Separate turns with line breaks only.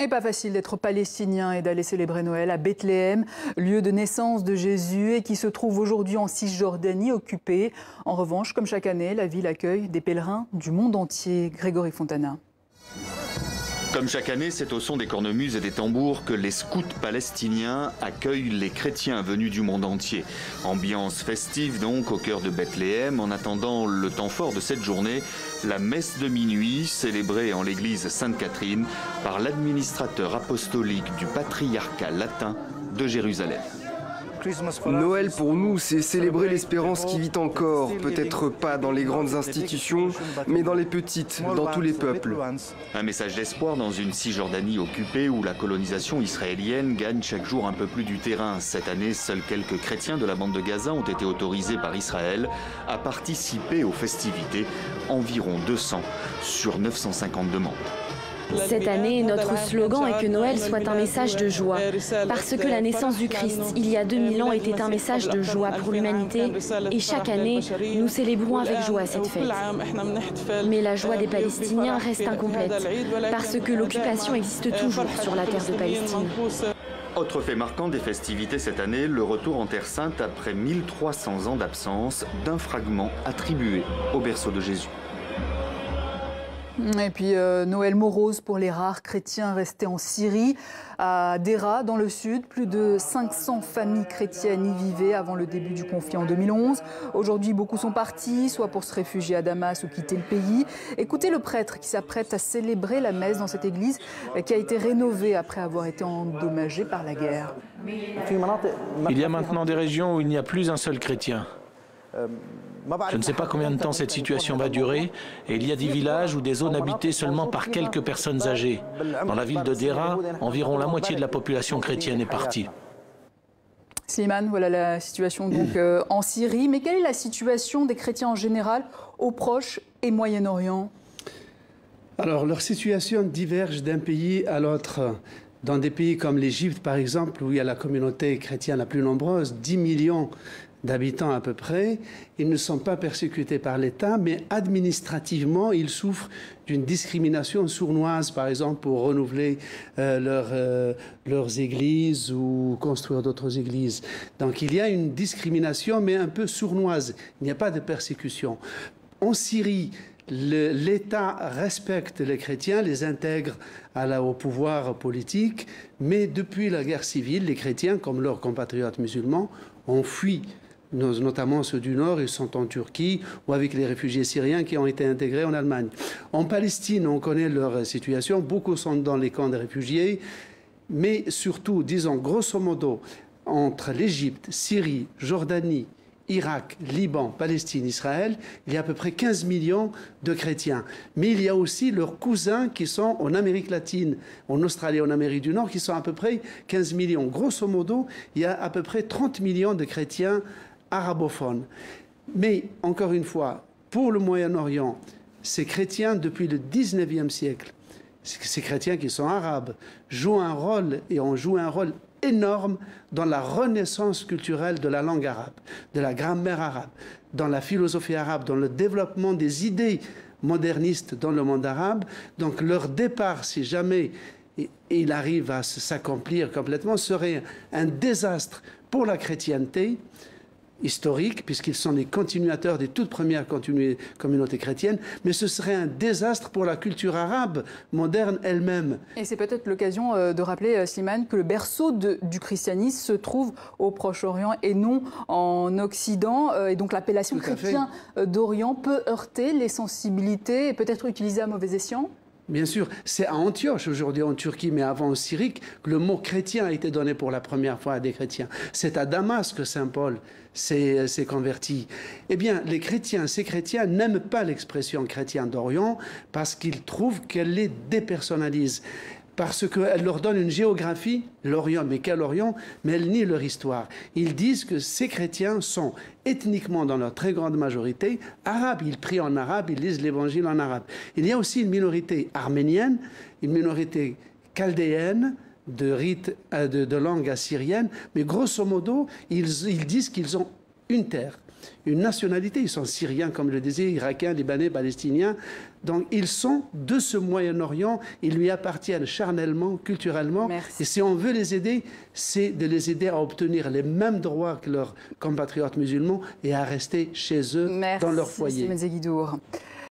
Et pas facile d'être palestinien et d'aller célébrer Noël à Bethléem, lieu de naissance de Jésus et qui se trouve aujourd'hui en Cisjordanie occupée. En revanche, comme chaque année, la ville accueille des pèlerins du monde entier. Grégory Fontana.
Comme chaque année, c'est au son des cornemuses et des tambours que les scouts palestiniens accueillent les chrétiens venus du monde entier. Ambiance festive donc au cœur de Bethléem, en attendant le temps fort de cette journée, la messe de minuit célébrée en l'église Sainte-Catherine par l'administrateur apostolique du patriarcat latin de Jérusalem.
Noël pour nous, c'est célébrer l'espérance qui vit encore, peut-être pas dans les grandes institutions, mais dans les petites, dans tous les peuples.
Un message d'espoir dans une Cisjordanie occupée où la colonisation israélienne gagne chaque jour un peu plus du terrain. Cette année, seuls quelques chrétiens de la bande de Gaza ont été autorisés par Israël à participer aux festivités, environ 200 sur 950 demandes.
Cette année, notre slogan est que Noël soit un message de joie. Parce que la naissance du Christ, il y a 2000 ans, était un message de joie pour l'humanité. Et chaque année, nous célébrons avec joie cette fête. Mais la joie des Palestiniens reste incomplète. Parce que l'occupation existe toujours sur la terre de Palestine.
Autre fait marquant des festivités cette année, le retour en Terre Sainte après 1300 ans d'absence d'un fragment attribué au berceau de Jésus.
Et puis Noël morose pour les rares chrétiens restés en Syrie. À Dera, dans le sud, plus de 500 familles chrétiennes y vivaient avant le début du conflit en 2011. Aujourd'hui, beaucoup sont partis, soit pour se réfugier à Damas ou quitter le pays. Écoutez le prêtre qui s'apprête à célébrer la messe dans cette église qui a été rénovée après avoir été endommagée par la guerre.
Il y a maintenant des régions où il n'y a plus un seul chrétien. Je ne sais pas combien de temps cette situation va durer et il y a des villages ou des zones habitées seulement par quelques personnes âgées. Dans la ville de Dera, environ la moitié de la population chrétienne est partie.
Slimane, voilà la situation donc en Syrie. Mais quelle est la situation des chrétiens en général au Proche et Moyen-Orient?
Alors, leur situation diverge d'un pays à l'autre. Dans des pays comme l'Égypte, par exemple, où il y a la communauté chrétienne la plus nombreuse, 10 millions d'habitants à peu près, ils ne sont pas persécutés par l'État, mais administrativement, ils souffrent d'une discrimination sournoise, par exemple, pour renouveler leurs églises ou construire d'autres églises. Donc il y a une discrimination, mais un peu sournoise. Il n'y a pas de persécution. En Syrie, l'État respecte les chrétiens, les intègre au pouvoir politique, mais depuis la guerre civile, les chrétiens, comme leurs compatriotes musulmans, ont fui. Notamment ceux du Nord, ils sont en Turquie ou avec les réfugiés syriens qui ont été intégrés en Allemagne. En Palestine, on connaît leur situation. Beaucoup sont dans les camps de réfugiés. Mais surtout, disons grosso modo, entre l'Égypte, Syrie, Jordanie, Irak, Liban, Palestine, Israël, il y a à peu près 15 millions de chrétiens. Mais il y a aussi leurs cousins qui sont en Amérique latine, en Australie, en Amérique du Nord, qui sont à peu près 15 millions. Grosso modo, il y a à peu près 30 millions de chrétiens arabophones. Mais, encore une fois, pour le Moyen-Orient, ces chrétiens, depuis le 19e siècle, ces chrétiens qui sont arabes, jouent un rôle, et ont joué un rôle énorme dans la renaissance culturelle de la langue arabe, de la grammaire arabe, dans la philosophie arabe, dans le développement des idées modernistes dans le monde arabe. Donc leur départ, si jamais il arrive à s'accomplir complètement, serait un désastre pour la chrétienté historique, puisqu'ils sont les continuateurs des toutes premières communautés chrétiennes, mais ce serait un désastre pour la culture arabe moderne elle-même.
Et c'est peut-être l'occasion de rappeler, Slimane, que le berceau du christianisme se trouve au Proche-Orient et non en Occident. Et donc l'appellation chrétien d'Orient peut heurter les sensibilités et peut-être utilisée à mauvais escient.
Bien sûr, c'est à Antioche, aujourd'hui en Turquie, mais avant en Syrie, que le mot chrétien a été donné pour la première fois à des chrétiens. C'est à Damas que Saint Paul s'est converti. Eh bien, les chrétiens, ces chrétiens n'aiment pas l'expression chrétien d'Orient parce qu'ils trouvent qu'elle les dépersonnalise. Parce qu'elle leur donne une géographie, l'Orient, mais quel Orient? Mais elle nie leur histoire. Ils disent que ces chrétiens sont ethniquement, dans leur très grande majorité, arabes. Ils prient en arabe, ils lisent l'Évangile en arabe. Il y a aussi une minorité arménienne, une minorité chaldéenne, de langue assyrienne, mais grosso modo, ils disent qu'ils ont une terre. une nationalité. Ils sont syriens, comme je le disais, irakiens, libanais, palestiniens. Donc ils sont de ce Moyen-Orient, ils lui appartiennent charnellement, culturellement.
Merci.
Et si on veut les aider, c'est de les aider à obtenir les mêmes droits que leurs compatriotes musulmans et à rester chez eux dans leur foyer.
Merci,